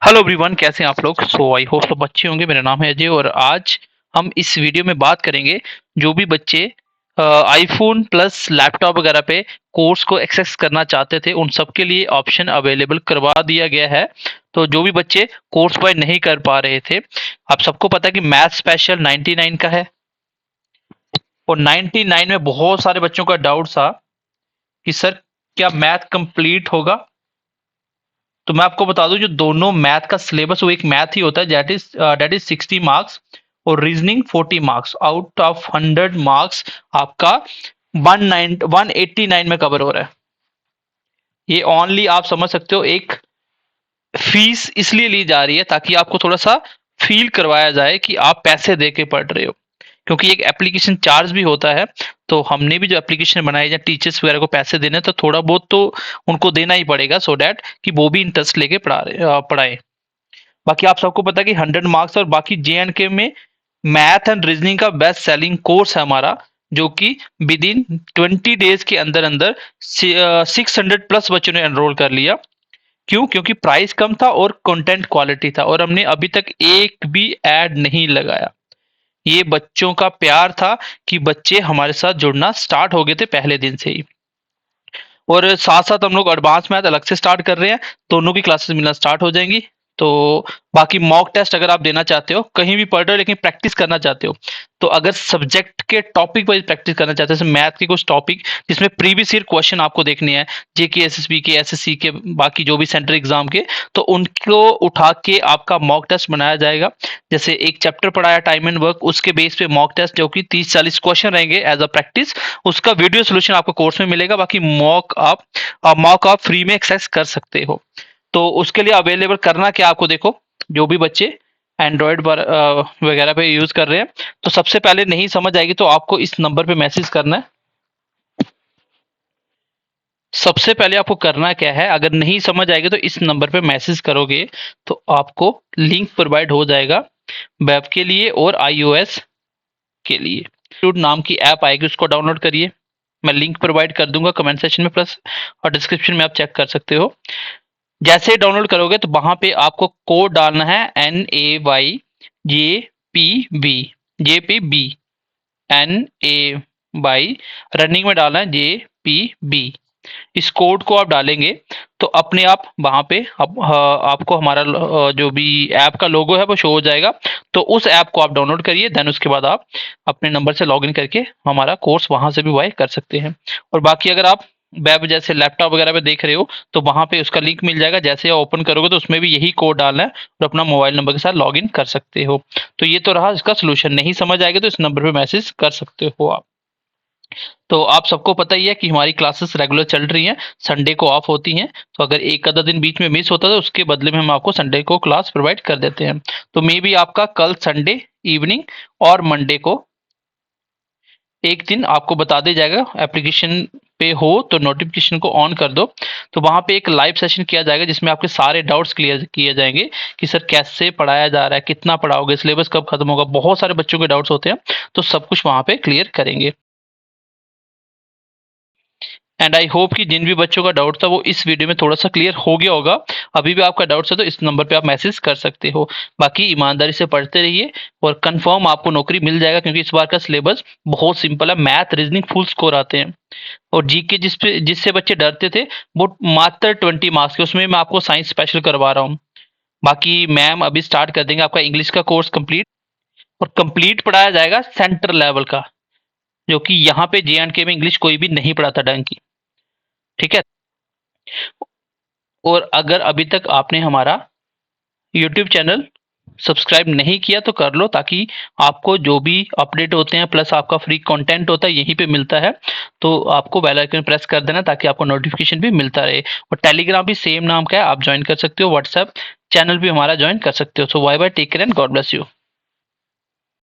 Hello everyone, कैसे हैं आप लोग। आई होप सब अच्छे होंगे। मेरा नाम है अजय और आज हम इस वीडियो में बात करेंगे जो भी बच्चे आईफोन प्लस लैपटॉप वगैरह पे कोर्स को एक्सेस करना चाहते थे उन सब के लिए ऑप्शन अवेलेबल करवा दिया गया है। तो जो भी बच्चे कोर्स बाय नहीं कर पा रहे थे, आप सबको पता है कि मैथ स्पेशल 99 का है और 99 में बहुत सारे बच्चों का डाउट था कि सर क्या मैथ कंप्लीट होगा। तो मैं आपको बता दूं, जो दोनों मैथ का सिलेबस वो एक मैथ ही होता है, दैट इज 60 मार्क्स और reasoning 40 marks. Out of 100 marks आपका 189 में कवर हो रहा है। ये ओनली आप समझ सकते हो एक फीस इसलिए ली जा रही है ताकि आपको थोड़ा सा फील करवाया जाए कि आप पैसे दे के पढ़ रहे हो, क्योंकि एक एप्लीकेशन चार्ज भी होता है। तो हमने भी जो एप्लीकेशन बनाई या टीचर्स वगैरह को पैसे देने, तो थोड़ा बहुत तो उनको देना ही पड़ेगा सो डैट कि वो भी इंटरेस्ट लेके पढ़ाए। बाकी आप सबको पता है कि 100 मार्क्स और बाकी जे&के में मैथ एंड रीजनिंग का बेस्ट सेलिंग कोर्स है हमारा, जो कि विद इन 20 डेज के अंदर अंदर 600 प्लस बच्चों ने एनरोल कर लिया। क्यों? क्योंकि प्राइस कम था और कंटेंट क्वालिटी था और हमने अभी तक एक भी ऐड नहीं लगाया। ये बच्चों का प्यार था कि बच्चे हमारे साथ जुड़ना स्टार्ट हो गए थे पहले दिन से ही। और साथ साथ हम लोग एडवांस मैथ अलग से स्टार्ट कर रहे हैं, दोनों की क्लासेस मिलना स्टार्ट हो जाएंगी। तो बाकी मॉक टेस्ट अगर आप देना चाहते हो, कहीं भी पढ़ रहे हो लेकिन प्रैक्टिस करना चाहते हो, तो अगर सब्जेक्ट के टॉपिक वाइज प्रैक्टिस करना चाहते हो, जैसे मैथ के कुछ टॉपिक जिसमें प्रीवियस ईयर क्वेश्चन आपको देखने हैं, जेके एसएसबी के, एसएससी के, बाकी जो भी सेंट्रल एग्जाम के, तो उनको उठा के आपका मॉक टेस्ट बनाया जाएगा। जैसे एक चैप्टर पढ़ाया टाइम एंड वर्क, उसके बेस पे मॉक टेस्ट जो कि 30-40 क्वेश्चन रहेंगे एज अ प्रैक्टिस, उसका वीडियो सोल्यूशन आपको कोर्स में मिलेगा। बाकी मॉक आप फ्री में एक्सेस कर सकते हो। तो उसके लिए अवेलेबल करना क्या आपको, देखो जो भी बच्चे एंड्रॉयड पर वगैरह पे यूज कर रहे हैं, तो सबसे पहले नहीं समझ आएगी तो आपको इस नंबर पे मैसेज करना है। सबसे पहले आपको करना क्या है, अगर नहीं समझ आएगी तो इस नंबर पे मैसेज करोगे तो आपको लिंक प्रोवाइड हो जाएगा वेब के लिए और आईओएस के लिए। ट्यूड नाम की ऐप आएगी, उसको डाउनलोड करिए। मैं लिंक प्रोवाइड कर दूंगा कमेंट सेक्शन में प्लस और डिस्क्रिप्शन में, आप चेक कर सकते हो। जैसे ही डाउनलोड करोगे तो वहां पे आपको कोड डालना है NAYJPB NAY रनिंग में डालना है JPB। इस कोड को आप डालेंगे तो अपने आप वहां पे आपको हमारा जो भी ऐप का लोगो है वो शो हो जाएगा। तो उस ऐप को आप डाउनलोड करिए, देन उसके बाद आप अपने नंबर से लॉगिन करके हमारा कोर्स वहां से भी बाय कर सकते हैं। और बाकी अगर आप वेब जैसे लैपटॉप वगैरह पे देख रहे हो तो वहां पे उसका लिंक मिल जाएगा, जैसे आप ओपन करोगे तो उसमें भी यही कोड डालना है और अपना मोबाइल नंबर के साथ लॉगिन कर सकते हो। तो ये तो रहा इसका सोल्यूशन। नहीं समझ आएगा तो इस नंबर पे मैसेज कर सकते हो आप। तो आप सबको पता ही है कि हमारी क्लासेस रेगुलर चल रही हैं, संडे को ऑफ होती हैं। तो अगर एक आधा दिन बीच में मिस होता है तो उसके बदले में हम आपको संडे को क्लास प्रोवाइड कर देते हैं। तो मे बी आपका कल संडे इवनिंग और मंडे को एक दिन आपको बता दिया जाएगा। एप्लीकेशन पे हो तो नोटिफिकेशन को ऑन कर दो, तो वहां पे एक लाइव सेशन किया जाएगा जिसमें आपके सारे डाउट्स क्लियर किए जाएंगे कि सर कैसे पढ़ाया जा रहा है, कितना पढ़ाओगे, सिलेबस कब खत्म होगा, बहुत सारे बच्चों के डाउट्स होते हैं। तो सब कुछ वहां पे क्लियर करेंगे। एंड आई होप कि जिन भी बच्चों का डाउट था वो इस वीडियो में थोड़ा सा क्लियर हो गया होगा। अभी भी आपका डाउट है तो इस नंबर पे आप मैसेज कर सकते हो। बाकी ईमानदारी से पढ़ते रहिए और कंफर्म आपको नौकरी मिल जाएगा, क्योंकि इस बार का सिलेबस बहुत सिंपल है। मैथ रीजनिंग फुल स्कोर आते हैं और जीके जिससे बच्चे डरते थे वो मात्र 20 मार्क्स के, उसमें मैं आपको साइंस स्पेशल करवा रहा हूँ। बाकी मैम अभी स्टार्ट कर देंगे आपका इंग्लिश का कोर्स कंप्लीट, और कंप्लीट पढ़ाया जाएगा सेंटर लेवल का, जो कि यहाँ पे जे&के में इंग्लिश कोई भी नहीं पढ़ाता ढंग की। ठीक है। और अगर अभी तक आपने हमारा यूट्यूब चैनल सब्सक्राइब नहीं किया तो कर लो, ताकि आपको जो भी अपडेट होते हैं प्लस आपका फ्री कंटेंट होता है यहीं पे मिलता है। तो आपको बेल आइकन प्रेस कर देना ताकि आपको नोटिफिकेशन भी मिलता रहे। और टेलीग्राम भी सेम नाम का है, आप ज्वाइन कर सकते हो। व्हाट्सएप चैनल भी हमारा ज्वाइन कर सकते हो। So bye bye, take care and God bless you.